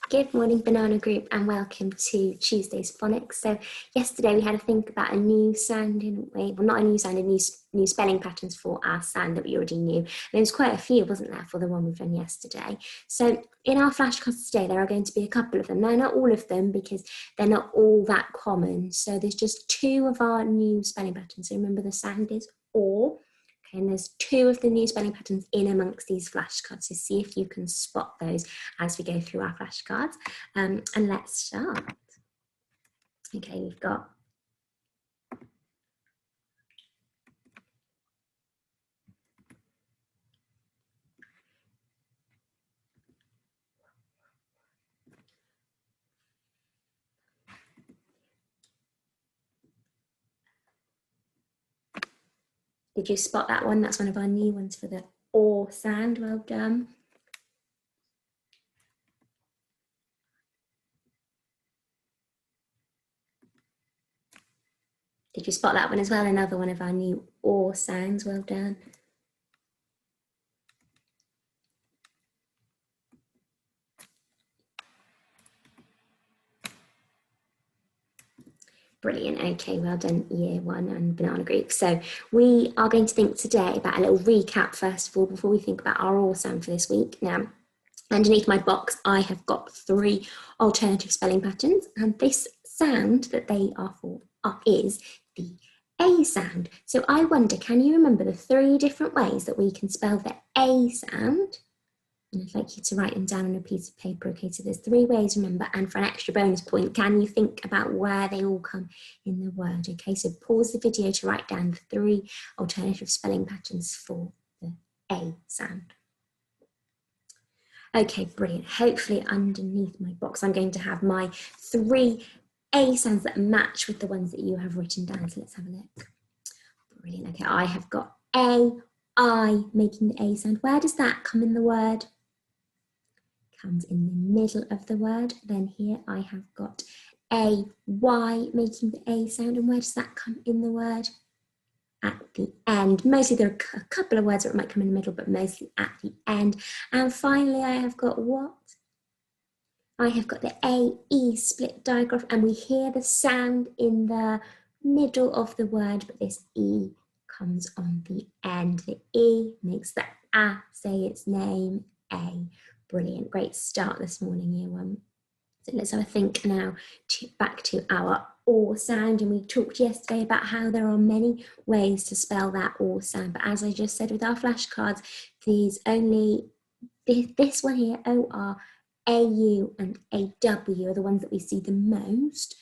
Good morning, Banana Group, and welcome to Tuesday's Phonics. So yesterday we had to think about a new sound, didn't we? Well, not a new sound, new spelling patterns for our sound that we already knew. And there was quite a few, wasn't there, for the one we've done yesterday. So in our flashcards today, there are going to be a couple of them. Now, not all of them, because they're not all that common. So there's just two of our new spelling patterns. So remember, the sound is or. Okay, and there's two of the new spelling patterns in amongst these flashcards, so see if you can spot those as we go through our flashcards. And let's start. Okay, we've got Did you spot that one? That's one of our new ones for the or sound. Well done. Did you spot that one as well? Another one of our new or sounds. Well done. Brilliant. Okay, well done, year one and Banana Group. So we are going to think today about a little recap first of all before we think about our or sound for this week. Now, underneath my box, I have got 3 alternative spelling patterns, and this sound that they are for is the A sound. So I wonder, can you remember the 3 different ways that we can spell the A sound? And I'd like you to write them down on a piece of paper. Okay, so there's 3 ways, remember, and for an extra bonus point, can you think about where they all come in the word? Okay, so pause the video to write down the 3 alternative spelling patterns for the A sound. Okay, brilliant. Hopefully underneath my box, I'm going to have my 3 A sounds that match with the ones that you have written down. So let's have a look. Brilliant. Okay, I have got A, I making the A sound. Where does that come in the word? Comes in the middle of the word. Then here I have got A, Y making the A sound. And where does that come in the word? At the end. Mostly there are a couple of words that might come in the middle, but mostly at the end. And finally, I have got what? I have got the A-E split digraph, and we hear the sound in the middle of the word, but this E comes on the end. The E makes the A say its name, A. Brilliant, great start this morning, year one. So let's have a think now back to our or sound, and we talked yesterday about how there are many ways to spell that or sound, but as I just said with our flashcards, this one here, O-R, A-U and A-W are the ones that we see the most,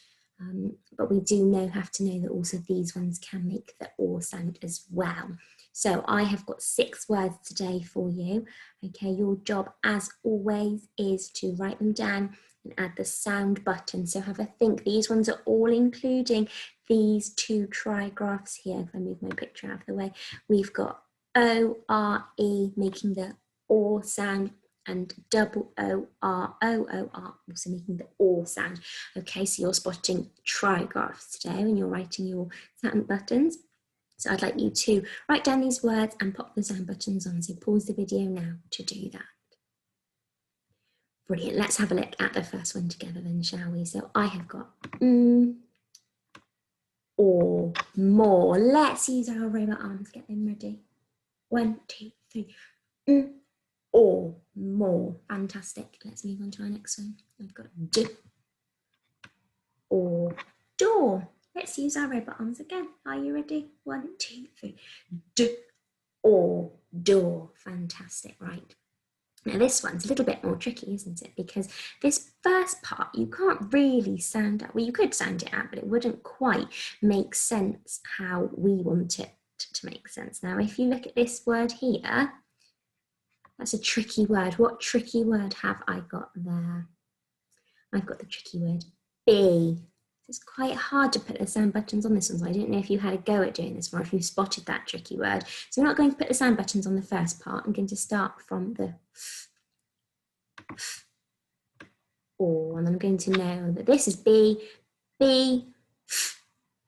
but we have to know that also these ones can make the or sound as well. So I have got 6 words today for you. Okay, your job as always is to write them down and add the sound button. So have a think. These ones are all including these 2 trigraphs here. If I move my picture out of the way, we've got O-R-E making the or sound, and double O-R-O-O-R also making the or sound. Okay, so you're spotting trigraphs today when you're writing your sound buttons. So I'd like you to write down these words and pop the sound buttons on. So pause the video now to do that. Brilliant. Let's have a look at the first one together then, shall we? So I have got or more. Let's use our robot arms. Get them ready. 1, 2, 3. Or more. Fantastic. Let's move on to our next one. I've got d or door. Let's use our robot arms again. Are you ready? 1, 2, 3. D or door. Fantastic. Right. Now this one's a little bit more tricky, isn't it? Because this first part, you can't really sound out. Well, you could sound it out, but it wouldn't quite make sense how we want it to make sense. Now, if you look at this word here, that's a tricky word. What tricky word have I got there? I've got the tricky word B. It's quite hard to put the sound buttons on this one, so I don't know if you had a go at doing this one, or if you spotted that tricky word. So I'm not going to put the sound buttons on the first part. I'm going to start from the or, and I'm going to know that this is B,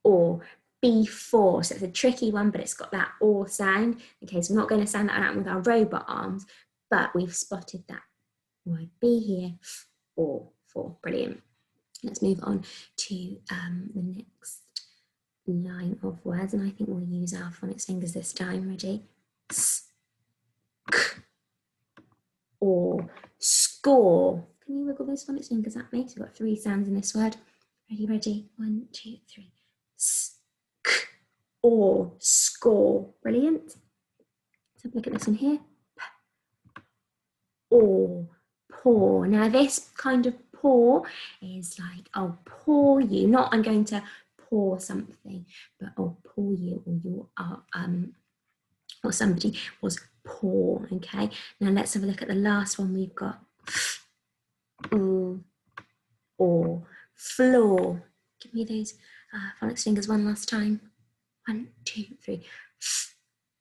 or B4. So it's a tricky one, but it's got that or sound. Okay, so we're not going to sound that out with our robot arms, but we've spotted that word B here, or, for. Brilliant. Let's move on to the next line of words, and I think we'll use our phonics fingers this time. Ready? S, k, or, score. Can you wiggle those phonics fingers at me? So we've got 3 sounds in this word. Ready? 1, 2, 3. S, k, or, score. Brilliant. Let's have a look at this one here. P, or, pour. Now this kind of pour is like, I'll pour you, not I'm going to pour something, but I'll pour you, or you are, or somebody was poor. Okay, now let's have a look at the last one we've got. Ooh, or, floor. Give me those phonics fingers one last time. 1, 2, 3.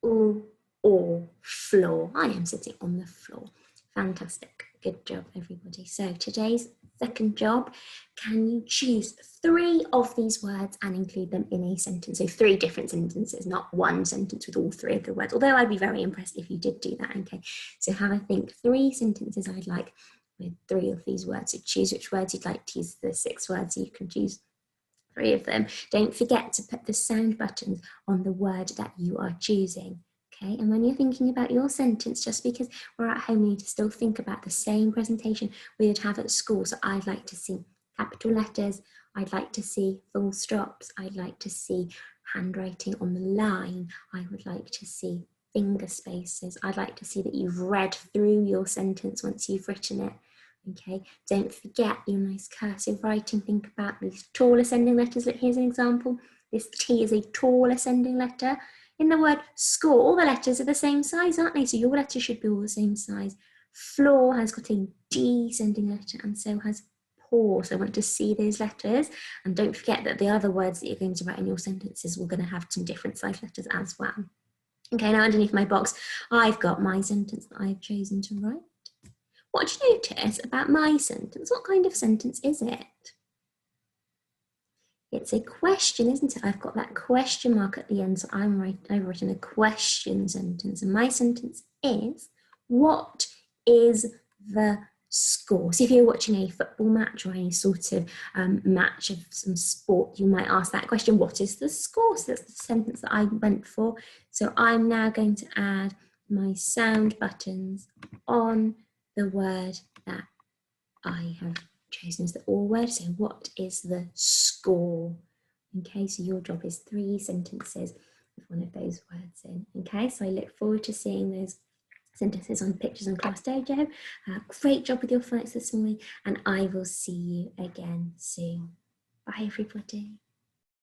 Ooh, or, floor. I am sitting on the floor. Fantastic. Good job, everybody. So today's second job, can you choose 3 of these words and include them in a sentence? So 3 different sentences, not one sentence with all 3 of the words, although I'd be very impressed if you did do that. Okay, so have a think. 3 sentences I'd like with 3 of these words. So choose which words you'd like to use. The 6 words, so you can choose 3 of them. Don't forget to put the sound buttons on the word that you are choosing. Okay, and when you're thinking about your sentence, just because we're at home, we need to still think about the same presentation we would have at school. So I'd like to see capital letters, I'd like to see full stops, I'd like to see handwriting on the line, I would like to see finger spaces, I'd like to see that you've read through your sentence once you've written it. Okay, don't forget your nice cursive writing. Think about these tall ascending letters. Here's an example. This T is a tall ascending letter. In the word score, all the letters are the same size, aren't they? So your letter should be all the same size. Floor has got a descending letter, and so has pour. So I want to see those letters. And don't forget that the other words that you're going to write in your sentences, we're going to have some different size letters as well. Okay, now underneath my box, I've got my sentence that I've chosen to write. What do you notice about my sentence? What kind of sentence is it? It's a question, isn't it? I've got that question mark at the end, so I've written a question sentence, and my sentence is, what is the score? So if you're watching a football match or any sort of match of some sport, you might ask that question, what is the score? So that's the sentence that I went for. So I'm now going to add my sound buttons on the word that I have chosen as the or word. So what is the score? Okay, so your job is 3 sentences with one of those words in. Okay, so I look forward to seeing those sentences on Pictures on Class Dojo. Great job with your phonics this morning, and I will see you again soon. Bye, everybody.